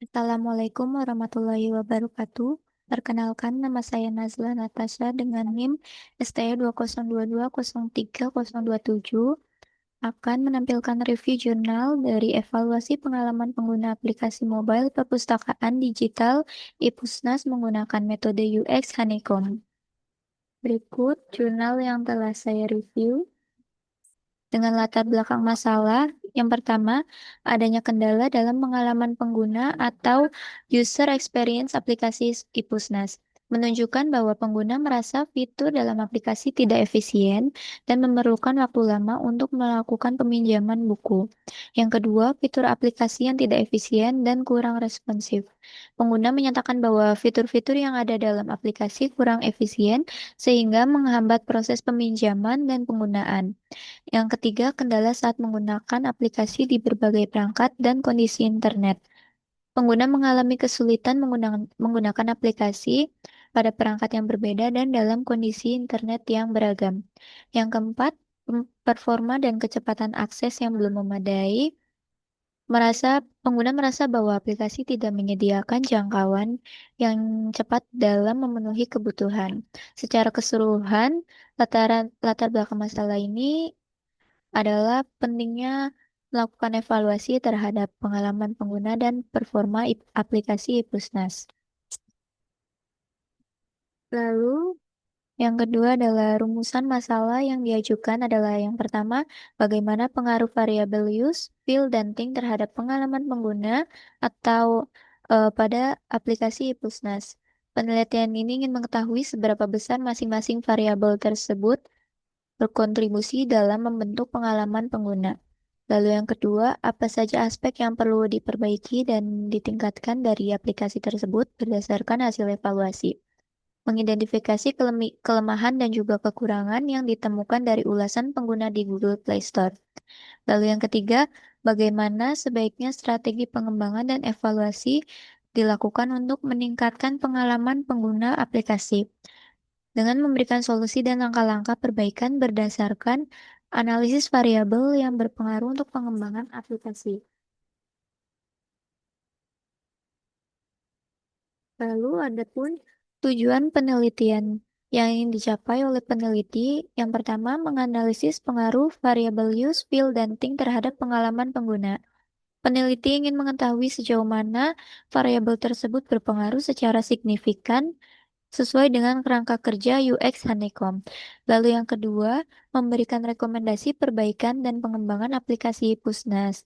Assalamualaikum warahmatullahi wabarakatuh. Perkenalkan, nama saya Nazla Natasha dengan NIM STU202203037 akan menampilkan review jurnal dari evaluasi pengalaman pengguna aplikasi mobile perpustakaan digital IPUSNAS menggunakan metode UX Honeycomb. Berikut jurnal yang telah saya review. Dengan latar belakang masalah, yang pertama, adanya kendala dalam pengalaman pengguna atau user experience aplikasi IPUSNAS, menunjukkan bahwa pengguna merasa fitur dalam aplikasi tidak efisien dan memerlukan waktu lama untuk melakukan peminjaman buku. Yang kedua, fitur aplikasi yang tidak efisien dan kurang responsif. Pengguna menyatakan bahwa fitur-fitur yang ada dalam aplikasi kurang efisien sehingga menghambat proses peminjaman dan penggunaan. Yang ketiga, kendala saat menggunakan aplikasi di berbagai perangkat dan kondisi internet. Pengguna mengalami kesulitan menggunakan aplikasi pada perangkat yang berbeda dan dalam kondisi internet yang beragam. Yang keempat, performa dan kecepatan akses yang belum memadai. Pengguna merasa bahwa aplikasi tidak menyediakan jangkauan yang cepat dalam memenuhi kebutuhan. Secara keseluruhan, latar belakang masalah ini adalah pentingnya melakukan evaluasi terhadap pengalaman pengguna dan performa aplikasi IPUSNAS. Lalu, yang kedua adalah rumusan masalah yang diajukan adalah yang pertama, bagaimana pengaruh variabel use, feel, dan think terhadap pengalaman pengguna atau pada aplikasi IPUSNAS. Penelitian ini ingin mengetahui seberapa besar masing-masing variabel tersebut berkontribusi dalam membentuk pengalaman pengguna. Lalu yang kedua, apa saja aspek yang perlu diperbaiki dan ditingkatkan dari aplikasi tersebut berdasarkan hasil evaluasi. Mengidentifikasi kelemahan dan juga kekurangan yang ditemukan dari ulasan pengguna di Google Play Store. Lalu yang ketiga, bagaimana sebaiknya strategi pengembangan dan evaluasi dilakukan untuk meningkatkan pengalaman pengguna aplikasi dengan memberikan solusi dan langkah-langkah perbaikan berdasarkan analisis variabel yang berpengaruh untuk pengembangan aplikasi. Lalu ada pun tujuan penelitian yang ingin dicapai oleh peneliti. Yang pertama, menganalisis pengaruh variabel use, feel, dan think terhadap pengalaman pengguna. Peneliti ingin mengetahui sejauh mana variabel tersebut berpengaruh secara signifikan sesuai dengan kerangka kerja UX Honeycomb. Lalu yang kedua, memberikan rekomendasi perbaikan dan pengembangan aplikasi Pusnas.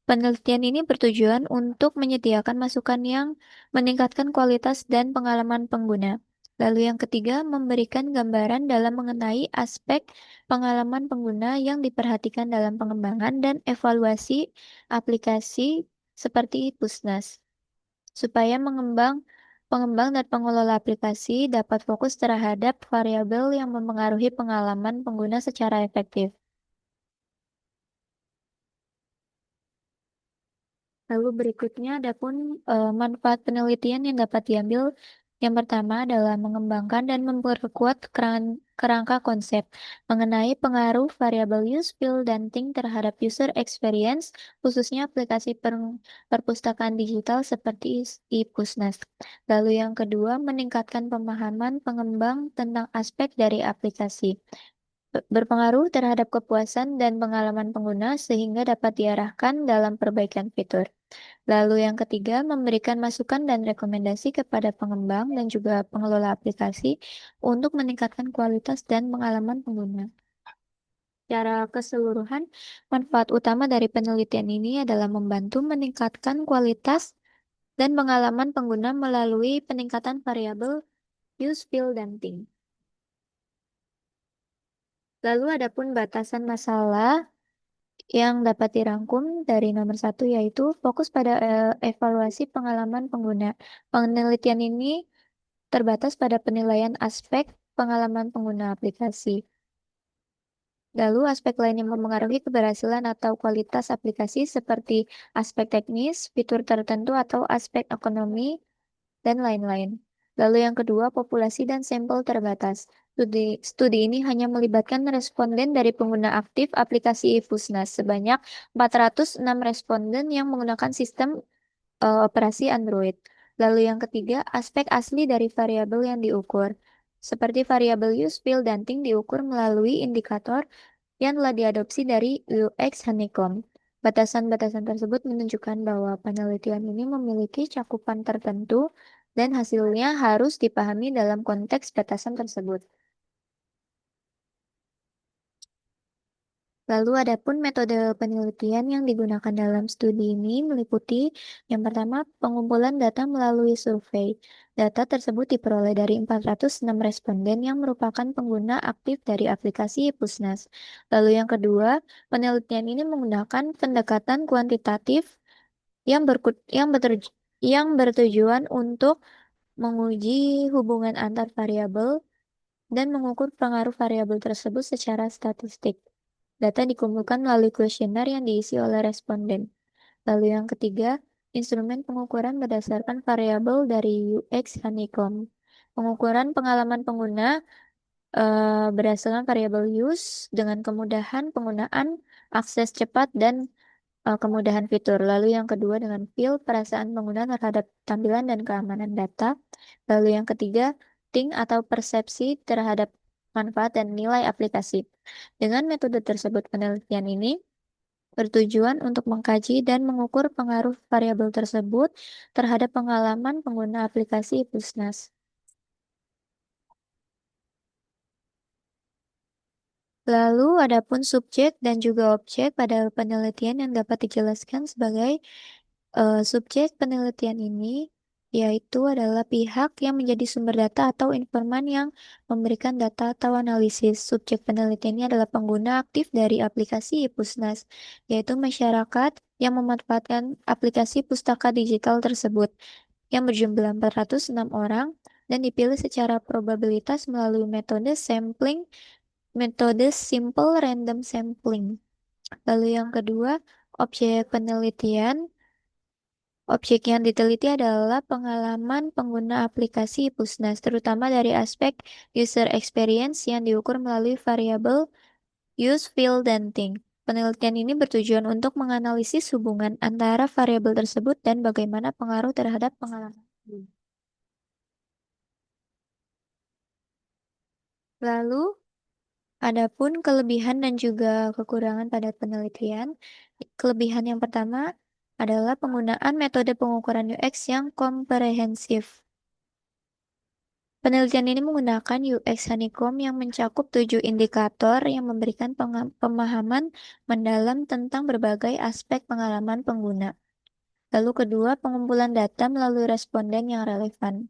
Penelitian ini bertujuan untuk menyediakan masukan yang meningkatkan kualitas dan pengalaman pengguna. Lalu yang ketiga, memberikan gambaran dalam mengenai aspek pengalaman pengguna yang diperhatikan dalam pengembangan dan evaluasi aplikasi seperti Pusnas supaya pengembang dan pengelola aplikasi dapat fokus terhadap variabel yang mempengaruhi pengalaman pengguna secara efektif. Lalu berikutnya ada pun manfaat penelitian yang dapat diambil. Yang pertama adalah mengembangkan dan memperkuat kerangka konsep mengenai pengaruh variabel use, feel, dan think terhadap user experience, khususnya aplikasi perpustakaan digital seperti ePusnas. Lalu yang kedua, meningkatkan pemahaman pengembang tentang aspek dari aplikasi berpengaruh terhadap kepuasan dan pengalaman pengguna sehingga dapat diarahkan dalam perbaikan fitur. Lalu yang ketiga, memberikan masukan dan rekomendasi kepada pengembang dan juga pengelola aplikasi untuk meningkatkan kualitas dan pengalaman pengguna. Secara keseluruhan, manfaat utama dari penelitian ini adalah membantu meningkatkan kualitas dan pengalaman pengguna melalui peningkatan variabel use, feel, dan think. Lalu adapun batasan masalah yang dapat dirangkum dari nomor satu yaitu fokus pada evaluasi pengalaman pengguna. Penelitian ini terbatas pada penilaian aspek pengalaman pengguna aplikasi. Lalu aspek lain yang mempengaruhi keberhasilan atau kualitas aplikasi seperti aspek teknis, fitur tertentu atau aspek ekonomi dan lain-lain. Lalu yang kedua, populasi dan sampel terbatas. Studi ini hanya melibatkan responden dari pengguna aktif aplikasi ePusnas sebanyak 406 responden yang menggunakan sistem operasi Android. Lalu yang ketiga, aspek asli dari variabel yang diukur. Seperti variabel use, fill, dan thing diukur melalui indikator yang telah diadopsi dari UX Honeycomb. Batasan-batasan tersebut menunjukkan bahwa penelitian ini memiliki cakupan tertentu dan hasilnya harus dipahami dalam konteks batasan tersebut. Lalu adapun metode penelitian yang digunakan dalam studi ini meliputi yang pertama pengumpulan data melalui survei. Data tersebut diperoleh dari 406 responden yang merupakan pengguna aktif dari aplikasi Pusnas. Lalu yang kedua, penelitian ini menggunakan pendekatan kuantitatif yang bertujuan untuk menguji hubungan antar variabel dan mengukur pengaruh variabel tersebut secara statistik. Data dikumpulkan melalui kuesioner yang diisi oleh responden. Lalu yang ketiga, instrumen pengukuran berdasarkan variabel dari UX Honeycomb. Pengukuran pengalaman pengguna berdasarkan variabel use dengan kemudahan penggunaan, akses cepat, dan kemudahan fitur. Lalu yang kedua dengan feel, perasaan pengguna terhadap tampilan dan keamanan data. Lalu yang ketiga, think atau persepsi terhadap manfaat dan nilai aplikasi. Dengan metode tersebut, penelitian ini bertujuan untuk mengkaji dan mengukur pengaruh variabel tersebut terhadap pengalaman pengguna aplikasi Pusnas. Lalu, adapun subjek dan juga objek pada penelitian yang dapat dijelaskan sebagai subjek penelitian ini yaitu adalah pihak yang menjadi sumber data atau informan yang memberikan data atau analisis. Subjek penelitian ini adalah pengguna aktif dari aplikasi Pusnas, yaitu masyarakat yang memanfaatkan aplikasi pustaka digital tersebut yang berjumlah 406 orang dan dipilih secara probabilitas melalui metode simple random sampling. Lalu yang kedua, objek penelitian. Objek yang diteliti adalah pengalaman pengguna aplikasi Pusnas, terutama dari aspek user experience yang diukur melalui variabel use, feel, dan think. Penelitian ini bertujuan untuk menganalisis hubungan antara variabel tersebut dan bagaimana pengaruh terhadap pengalaman. Lalu, adapun kelebihan dan juga kekurangan pada penelitian. Kelebihan yang pertama adalah penggunaan metode pengukuran UX yang komprehensif. Penelitian ini menggunakan UX Honeycomb yang mencakup 7 indikator yang memberikan pemahaman mendalam tentang berbagai aspek pengalaman pengguna. Lalu kedua, pengumpulan data melalui responden yang relevan.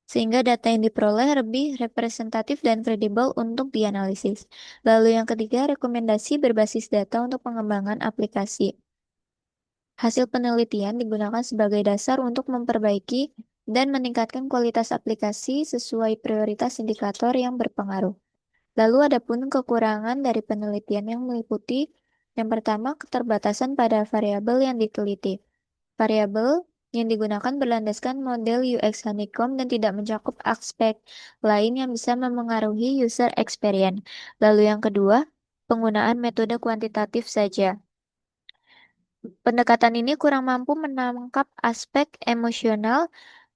Sehingga data yang diperoleh lebih representatif dan kredibel untuk dianalisis. Lalu yang ketiga, rekomendasi berbasis data untuk pengembangan aplikasi. Hasil penelitian digunakan sebagai dasar untuk memperbaiki dan meningkatkan kualitas aplikasi sesuai prioritas indikator yang berpengaruh. Lalu ada pun kekurangan dari penelitian yang meliputi yang pertama, keterbatasan pada variabel yang diteliti. Variabel yang digunakan berlandaskan model UX Honeycomb dan tidak mencakup aspek lain yang bisa memengaruhi user experience. Lalu yang kedua, penggunaan metode kuantitatif saja. Pendekatan ini kurang mampu menangkap aspek emosional,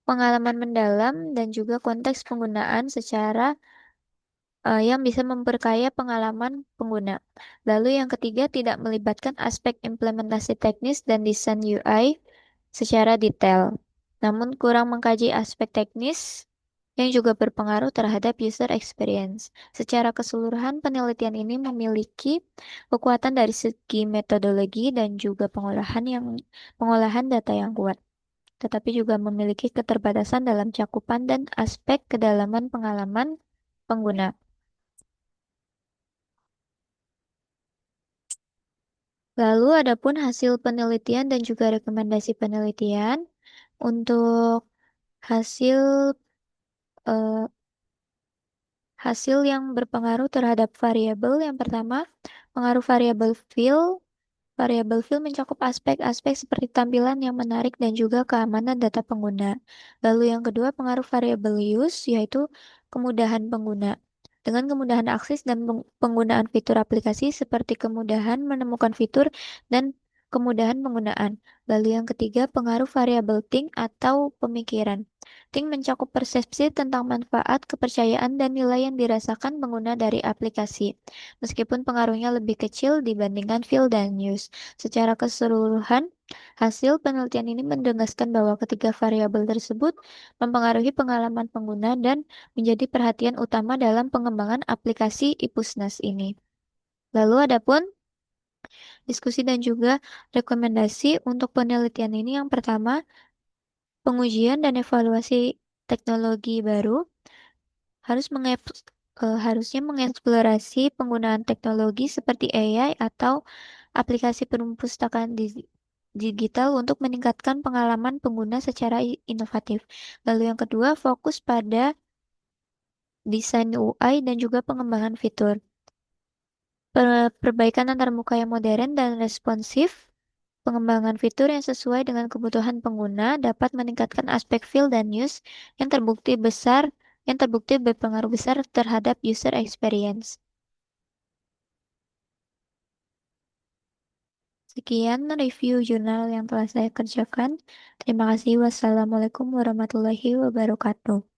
pengalaman mendalam, dan juga konteks penggunaan yang bisa memperkaya pengalaman pengguna. Lalu yang ketiga, tidak melibatkan aspek implementasi teknis dan desain UI secara detail. Namun kurang mengkaji aspek teknis yang juga berpengaruh terhadap user experience. Secara keseluruhan, penelitian ini memiliki kekuatan dari segi metodologi dan juga pengolahan data yang kuat, tetapi juga memiliki keterbatasan dalam cakupan dan aspek kedalaman pengalaman pengguna. Lalu adapun hasil penelitian dan juga rekomendasi penelitian untuk hasil eh, hasil yang berpengaruh terhadap variabel yang pertama, pengaruh variabel fill. Variabel fill mencakup aspek-aspek seperti tampilan yang menarik dan juga keamanan data pengguna. Lalu yang kedua, pengaruh variabel use, yaitu kemudahan pengguna. Dengan kemudahan akses dan penggunaan fitur aplikasi seperti kemudahan menemukan fitur dan kemudahan penggunaan. Lalu yang ketiga, pengaruh variabel think atau pemikiran. Think mencakup persepsi tentang manfaat, kepercayaan, dan nilai yang dirasakan pengguna dari aplikasi, meskipun pengaruhnya lebih kecil dibandingkan feel dan use. Secara keseluruhan, hasil penelitian ini menegaskan bahwa ketiga variabel tersebut mempengaruhi pengalaman pengguna dan menjadi perhatian utama dalam pengembangan aplikasi Ipusnas ini. Lalu adapun diskusi dan juga rekomendasi untuk penelitian ini yang pertama, pengujian dan evaluasi teknologi baru harusnya mengeksplorasi penggunaan teknologi seperti AI atau aplikasi perpustakaan digital untuk meningkatkan pengalaman pengguna secara inovatif. Lalu yang kedua, fokus pada desain UI dan juga pengembangan fitur. Perbaikan antarmuka yang modern dan responsif. Pengembangan fitur yang sesuai dengan kebutuhan pengguna dapat meningkatkan aspek feel dan use yang terbukti berpengaruh besar terhadap user experience. Sekian review jurnal yang telah saya kerjakan. Terima kasih. Wassalamualaikum warahmatullahi wabarakatuh.